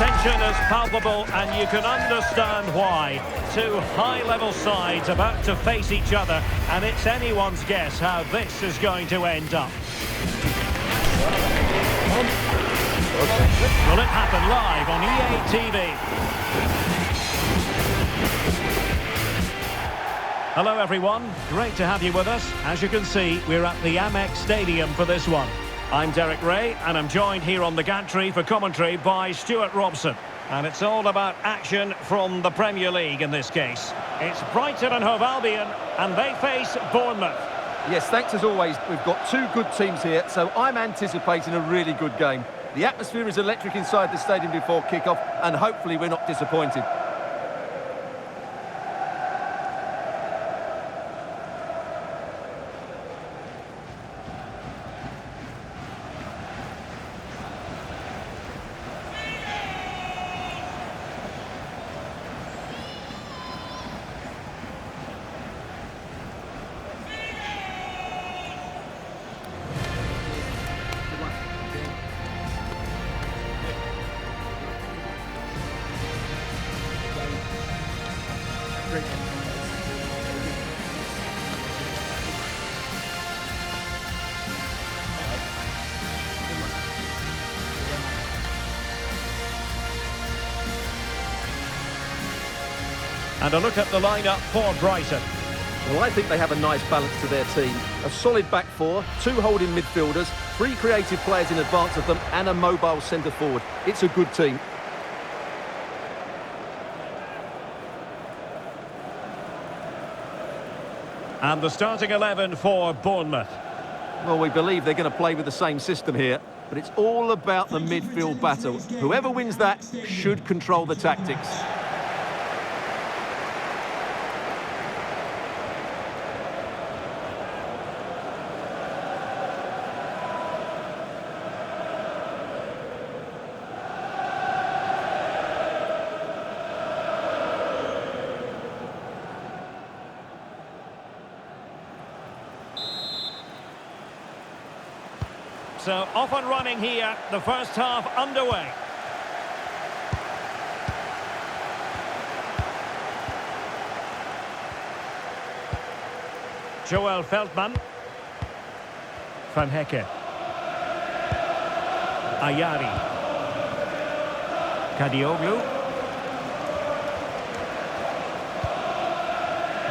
tension is palpable, and you can understand why. Two high-level sides about to face each other, and it's anyone's guess how this is going to end up. Will it happen live on EA TV? Hello everyone, great to have you with us. As you can see, we're at the Amex Stadium for this one. I'm Derek Ray, and I'm joined here on the gantry for commentary by Stuart Robson. And it's all about action from the Premier League in this case. It's Brighton and Hove Albion, and they face Bournemouth. Yes, thanks as always. We've got two good teams here, so I'm anticipating a really good game. The atmosphere is electric inside the stadium before kick-off, and hopefully we're not disappointed. And a look at the lineup for Brighton. Well, I think they have a nice balance to their team. A solid back four, two holding midfielders, three creative players in advance of them, and a mobile centre forward. It's a good team. And the starting 11 for Bournemouth. Well, we believe they're going to play with the same system here, but it's all about the midfield battle. Whoever wins that should control the tactics. So off and running here, the first half underway. Joel Feldman. Van Hecke. Ayari. Kadioglu.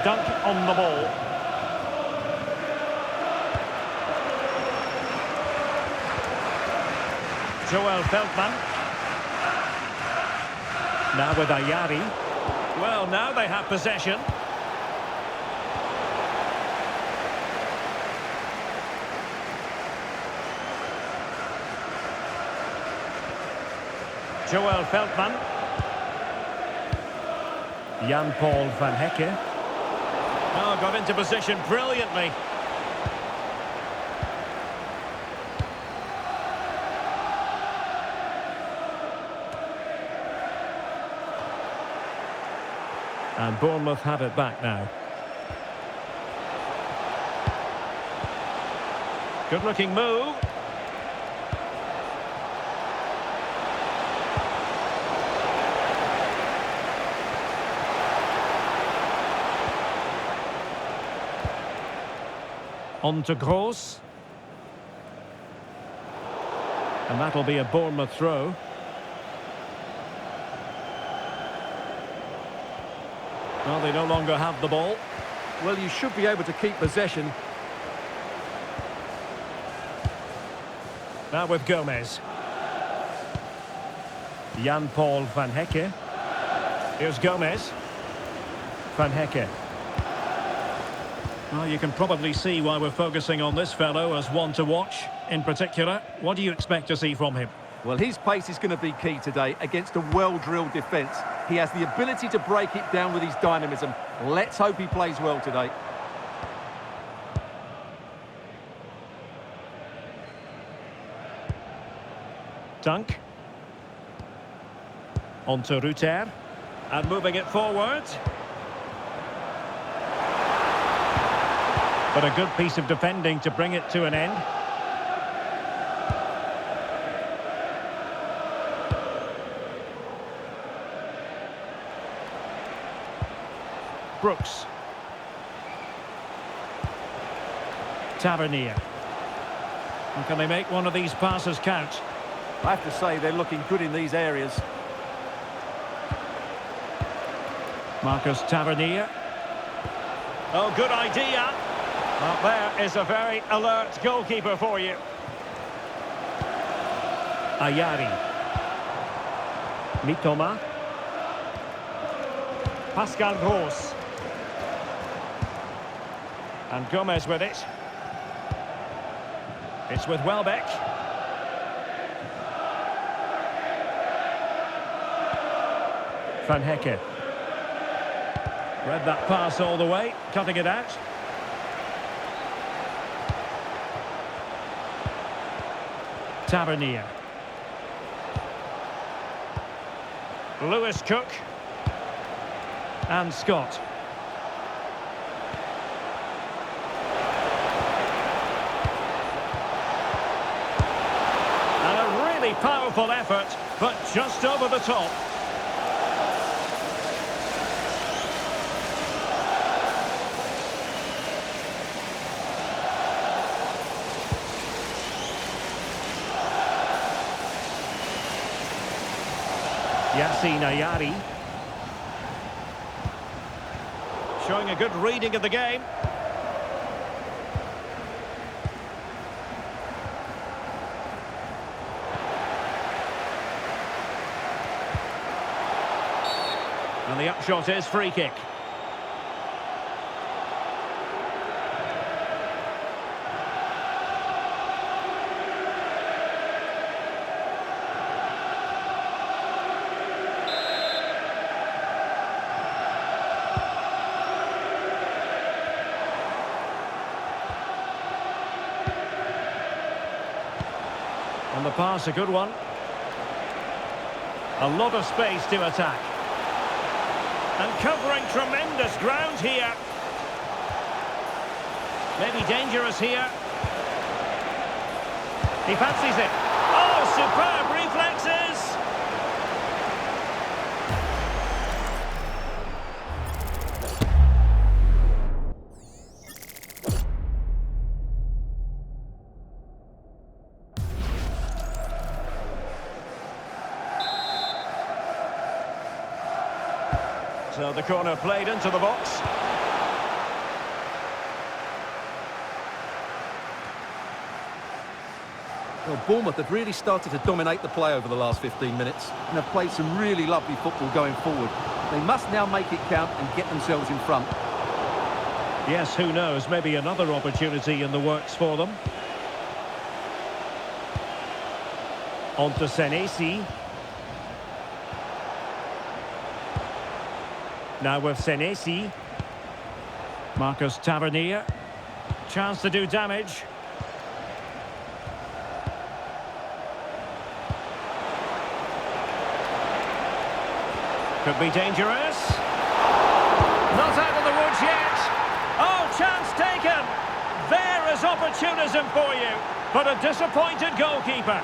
Dunk on the ball. Joel Feldman. Now with Ayari. Well, now they have possession. Joel Feldman. Jan-Paul van Hecke. Oh, got into position brilliantly. And Bournemouth have it back now. Good looking move. On to Gross. And that'll be a Bournemouth throw. Well, they no longer have the ball. Well, you should be able to keep possession. Now with Gomez. Jan-Paul van Hecke. Here's Gomez. Van Hecke. Well, you can probably see why we're focusing on this fellow as one to watch. In particular, what do you expect to see from him? Well, his pace is going to be key today against a well-drilled defence. He has the ability to break it down with his dynamism. Let's hope he plays well today. Dunk. On to Ruter. And moving it forward. But a good piece of defending to bring it to an end. Brooks. Tavernier. And can they make one of these passes count? I have to say they're looking good in these areas. Marcus Tavernier. Oh, good idea. Well, there is a very alert goalkeeper for you. Ayari. Mitoma. Pascal Gross. And Gomez with it. It's with Welbeck. Van Hecke. Read that pass all the way, cutting it out. Tavernier. Lewis Cook. And Scott. And a really powerful effort, but just over the top. Yassine Ayari. Showing a good reading of the game. And the upshot is free kick. And the pass, a good one. A lot of space to attack. And covering tremendous ground here. Maybe dangerous here. He fancies it. Oh, superb reflexes! So the corner played into the box. Well, Bournemouth have really started to dominate the play over the last 15 minutes and have played some really lovely football going forward. They must now make it count and get themselves in front. Yes, who knows, maybe another opportunity in the works for them. On to Senesi. Now with Senesi. Marcus Tavernier. Chance to do damage. Could be dangerous. Not out of the woods yet. Oh, chance taken. There is opportunism for you. But a disappointed goalkeeper.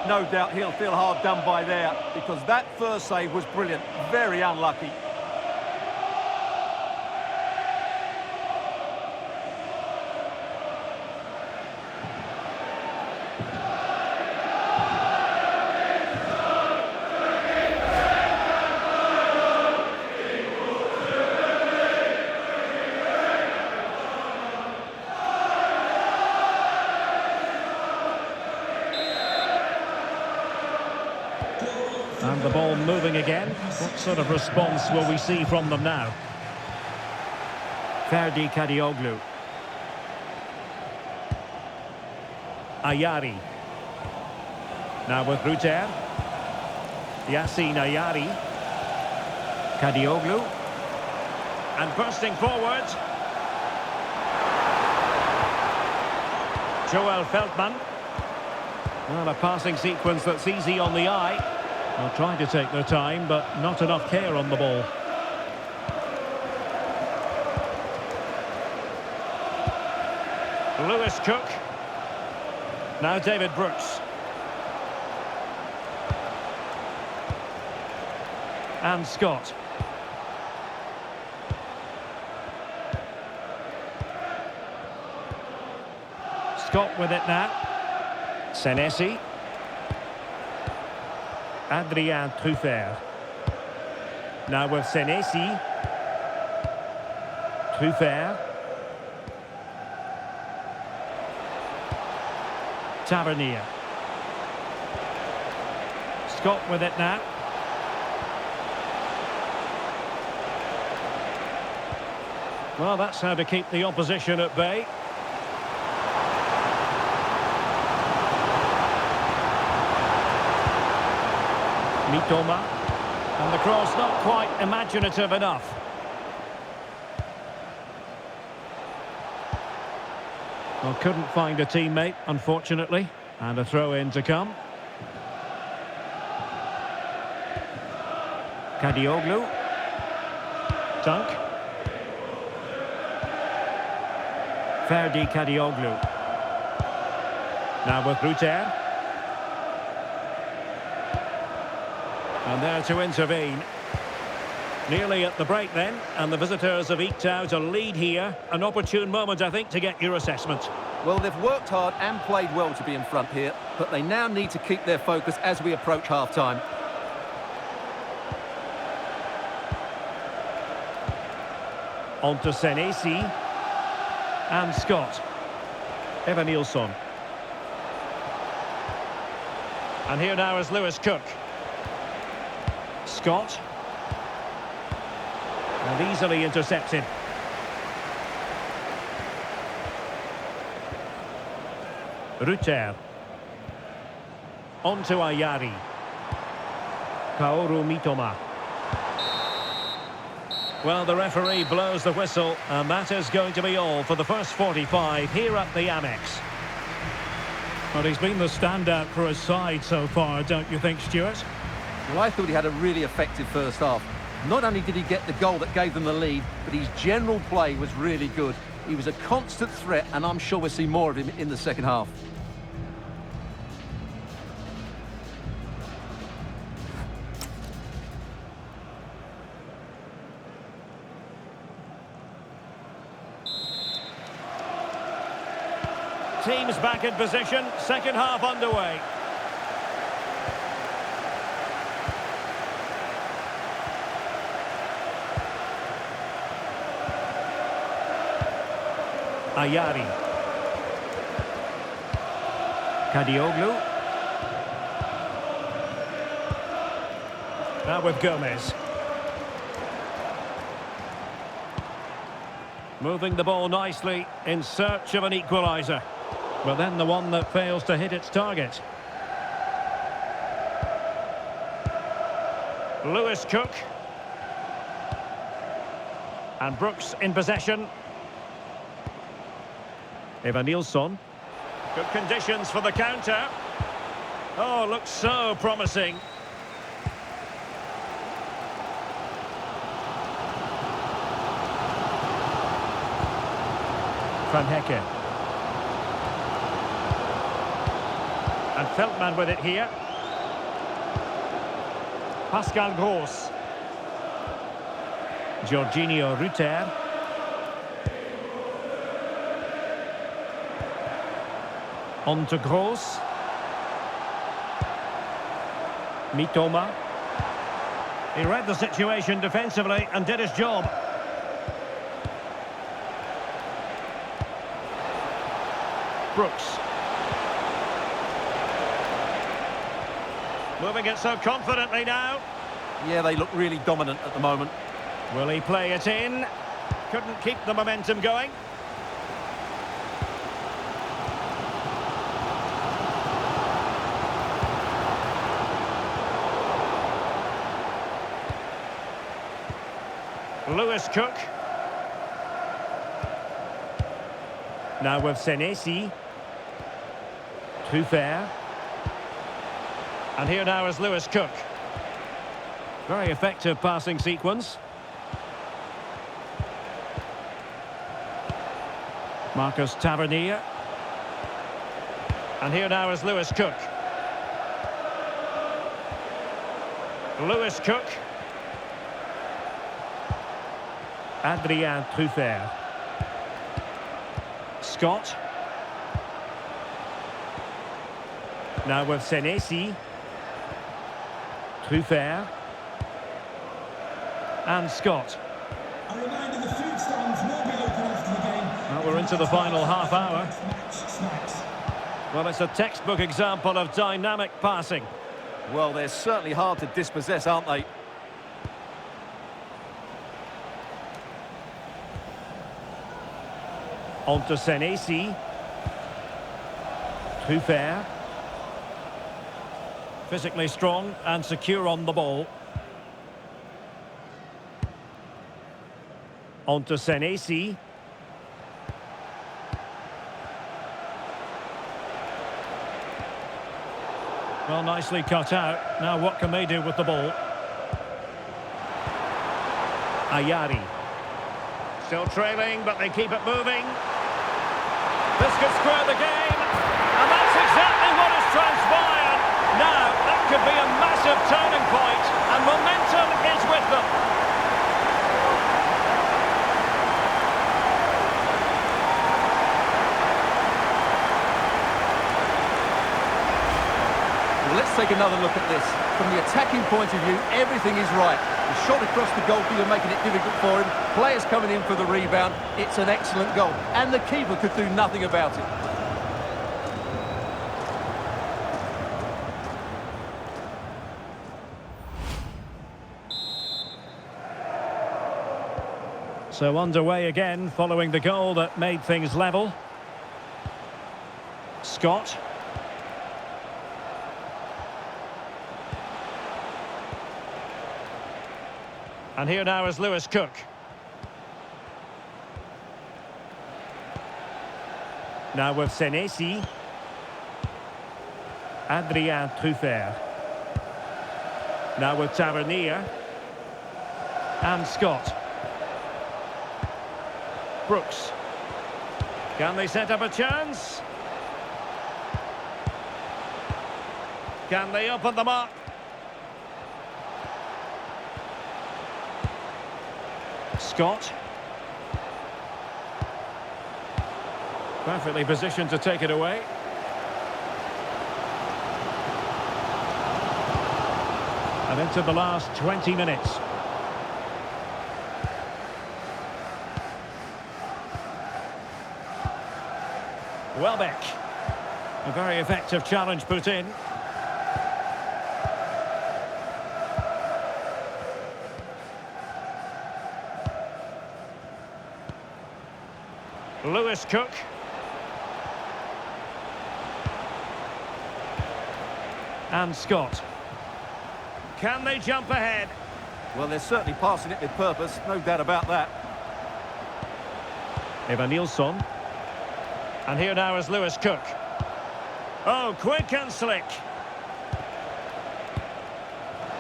No doubt he'll feel hard done by there because that first save was brilliant. Very unlucky. And the ball moving again. What sort of response will we see from them now? Ferdi Kadioglu. Ayari. Now with Ruter. Yassine Ayari. Kadioglu. And bursting forward. Joel Feldman. Well, a passing sequence that's easy on the eye. They'll try to take their time, but not enough care on the ball. Lewis Cook. Now David Brooks. And Scott. Scott with it now. Senesi. Adrien Truffert. Now with Senesi. Truffert. Tavernier. Scott with it now. Well, that's how to keep the opposition at bay. Mitoma. And the cross not quite imaginative enough. Well, couldn't find a teammate, unfortunately. And a throw-in to come. Kadioglu. Dunk. Ferdi Kadioglu. Now with Ruter. And there to intervene. Nearly at the break then, and the visitors have eked out a lead here. An opportune moment, I think, to get your assessment. Well, they've worked hard and played well to be in front here, but they now need to keep their focus as we approach half-time. On to Senesi. And Scott. Evan Nilsson. And here now is Lewis Cook. Scott. And easily intercepted. Ruter. On to Ayari. Kaoru Mitoma. Well, the referee blows the whistle, and that is going to be all for the first 45 here at the Amex. Well, he's been the standout for his side so far, don't you think, Stuart? Well, I thought he had a really effective first half. Not only did he get the goal that gave them the lead, but his general play was really good. He was a constant threat, and I'm sure we'll see more of him in the second half. Teams back in position, second half underway. Ayari. Kadioglu. Now with Gomez. Moving the ball nicely in search of an equaliser. But then the one that fails to hit its target. Lewis Cook. And Brooks in possession. Evan Nilsson. Good conditions for the counter. Oh, looks so promising. Van Hecke. And Feldman with it here. Pascal Gross. Jorginho Ruter. On to Gross. Mitoma. He read the situation defensively and did his job. Brooks. Moving it so confidently now. Yeah, they look really dominant at the moment. Will he play it in? Couldn't keep the momentum going. Lewis Cook. Now with Senesi. Truffert. And here now is Lewis Cook. Very effective passing sequence. Marcus Tavernier. And here now is Lewis Cook. Lewis Cook. Adrien Truffert. Scott. Now with Senesi. Truffert. And Scott. A reminder the food stands will be open after the game. Well, we're into the final half hour. Snacks. Well, it's a textbook example of dynamic passing. Well, they're certainly hard to dispossess, aren't they? On to Senesi. Truffert. Physically strong and secure on the ball. On to Senesi. Well, nicely cut out. Now what can they do with the ball? Ayari. Still trailing, but they keep it moving. This could square the game. And that's exactly what has transpired. Now, that could be a massive turning point, and momentum is with them. Well, let's take another look at this. From the attacking point of view, everything is right. The shot across the goalkeeper making it difficult for him. Players coming in for the rebound. It's an excellent goal. And the keeper could do nothing about it. So underway again, following the goal that made things level. Scott. And here now is Lewis Cook. Now with Senesi. Adrien Truffert. Now with Tavernier. And Scott. Brooks. Can they set up a chance? Can they open them up? Scott. Perfectly positioned to take it away. And into the last 20 minutes. Welbeck. A very effective challenge put in. Lewis Cook. And Scott. Can they jump ahead? Well, they're certainly passing it with purpose, no doubt about that. Evanilson. And here now is Lewis Cook. Oh, quick and slick.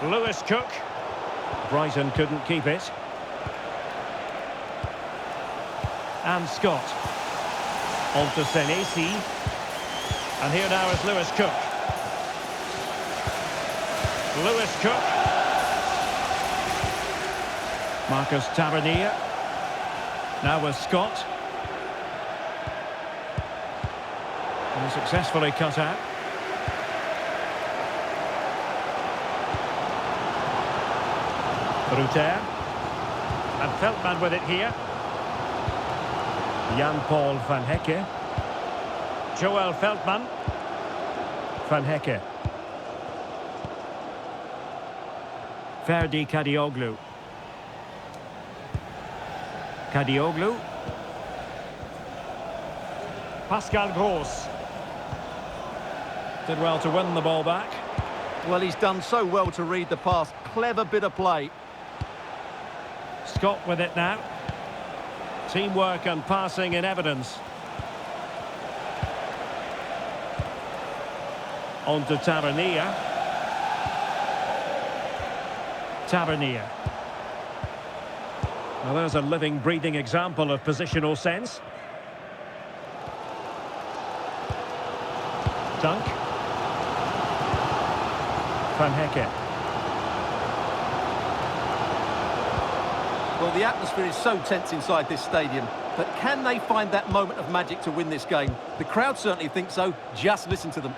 Lewis Cook. Brighton couldn't keep it. And Scott. On to Senesi. And here now is Lewis Cook. Lewis Cook. Marcus Tavernier. Now with Scott. And successfully cut out. Ruter. And Veltman with it here. Jan-Paul van Hecke. Joel Veltman. Van Hecke. Ferdi Kadioglu. Kadioglu. Pascal Gross. Did well to win the ball back. Well, he's done so well to read the pass. Clever bit of play. Scott with it now. Teamwork and passing in evidence. On to Tavernier. Tavernier. Well, there's a living, breathing example of positional sense. Dunk. Van Hecke. Well, the atmosphere is so tense inside this stadium, but can they find that moment of magic to win this game? The crowd certainly think so. Just listen to them.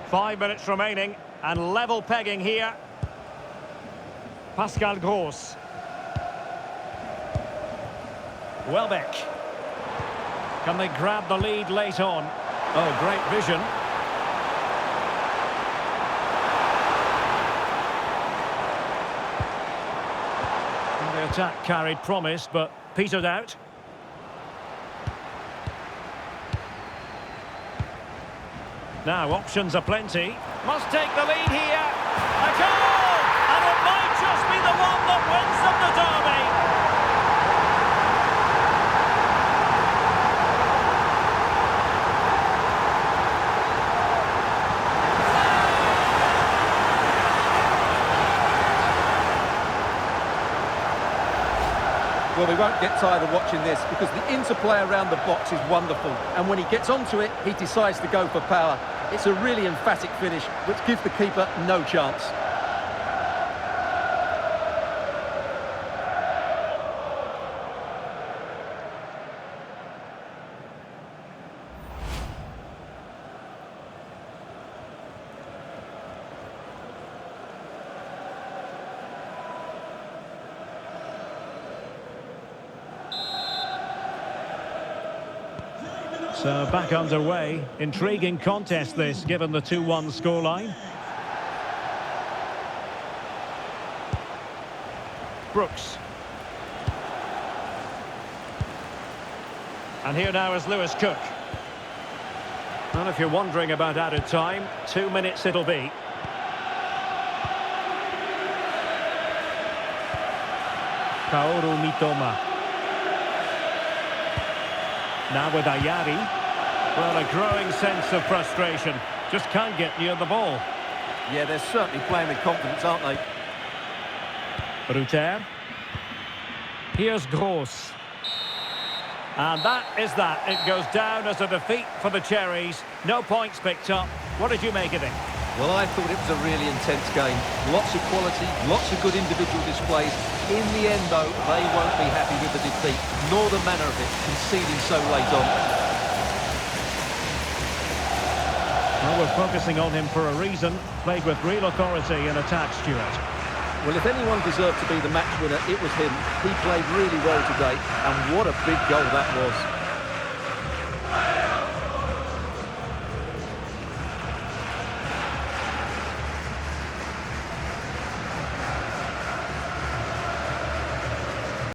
5 minutes remaining, and level pegging here. Pascal Gross. Welbeck. Can they grab the lead late on? Oh, great vision. And the attack carried promise, but petered out. Now, options are plenty. Must take the lead here. A goal! And it might just be the one that wins them the derby. Well, we won't get tired of watching this because the interplay around the box is wonderful. And when he gets onto it, he decides to go for power. It's a really emphatic finish, which gives the keeper no chance. So back underway. Intriguing contest this, given the 2-1 scoreline. Brooks. And here now is Lewis Cook. And if you're wondering about added time, 2 minutes it'll be. Kaoru Mitoma. Now with Ayari. Well, a growing sense of frustration. Just can't get near the ball. Yeah, they're certainly playing with confidence, aren't they? Ruter. Here's Gross. And that is that. It goes down as a defeat for the Cherries. No points picked up. What did you make of it? Well, I thought it was a really intense game. Lots of quality, lots of good individual displays. In the end, though, they won't be happy with the defeat, nor the manner of it, conceding so late on. Well, we're focusing on him for a reason. Played with real authority in attack, Stuart. Well, if anyone deserved to be the match winner, it was him. He played really well today, and what a big goal that was.